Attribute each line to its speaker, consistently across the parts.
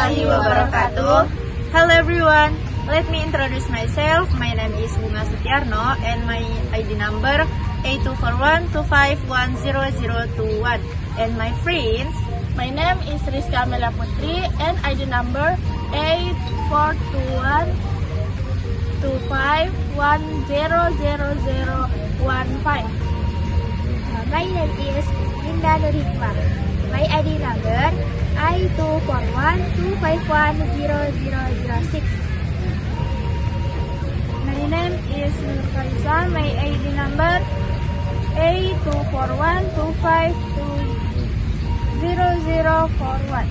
Speaker 1: warahmatullahi wabarakatuh. Hello everyone, let me introduce myself. My name is Bunga Setiarno and my ID number A24125100021. And my friends,
Speaker 2: my name is Rizka Mela Putri and ID number A42125100015.
Speaker 3: My name is Linda Nur Hikmah. My ID number I24125100006.
Speaker 2: My name is Nur Faisal. My ID number A24125200041.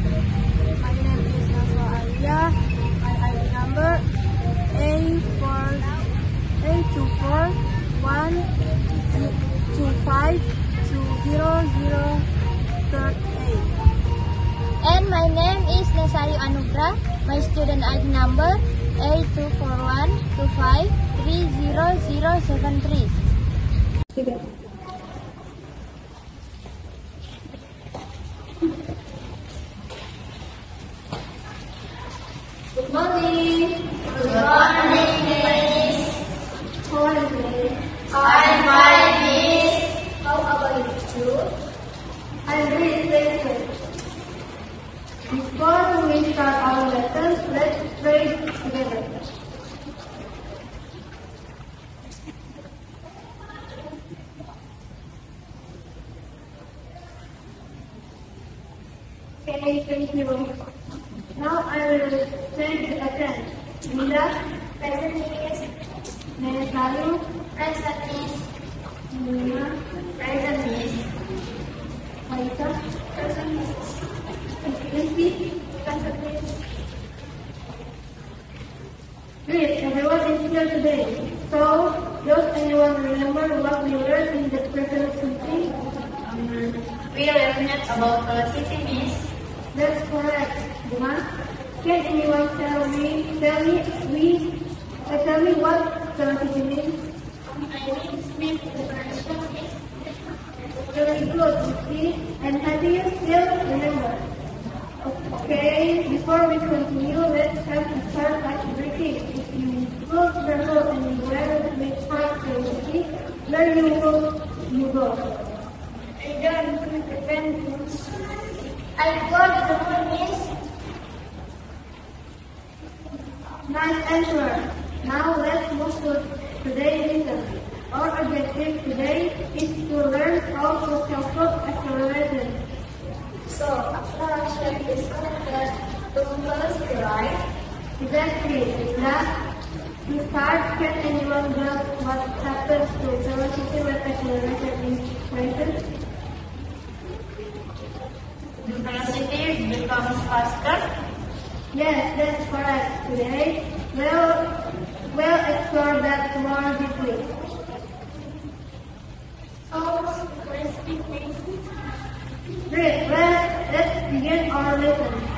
Speaker 4: My name is Naswa Alia. My ID number A24125200038.
Speaker 3: And my name is Nesayu Anugrah. My student ID number A24125300073.
Speaker 5: Good morning.
Speaker 1: good morning, Miss.
Speaker 5: How are you?
Speaker 1: I'm fine, Miss.
Speaker 5: How about you? I'm really thankful. Before we start our lessons, let's pray together. Okay, thank you. Now I will take the attend. Mila,
Speaker 3: Present Miss.
Speaker 5: Nesayu,
Speaker 3: Present Miss.
Speaker 5: Nina,
Speaker 1: Present, Miss.
Speaker 5: Maisa,
Speaker 3: Present Miss.
Speaker 5: Christy,
Speaker 3: Present Miss.
Speaker 5: Great, everyone is here today. So, does anyone remember what we learned in the previous meeting?
Speaker 1: We learned about velocity, Miss.
Speaker 5: That's correct. Bunga, can anyone tell me what velocity means? Very good, see? And have you still remember? Okay, before we continue, let's have to start by breaking. If you close the door and you wear the tight velocity, where you go?
Speaker 3: I don't depend. I got the Miss.
Speaker 5: Nice answer. Now let's move to today's lesson. Our objective today is to learn how to calculate acceleration.
Speaker 3: So, acceleration is connected to velocity, right?
Speaker 5: Exactly. Now, to start, can anyone guess what happens to velocity when acceleration is greater?
Speaker 1: The velocity becomes faster.
Speaker 5: Yes, that's correct. Today, we'll explore that more deeply.
Speaker 3: So, let's begin.
Speaker 5: Great. Let's begin our lesson.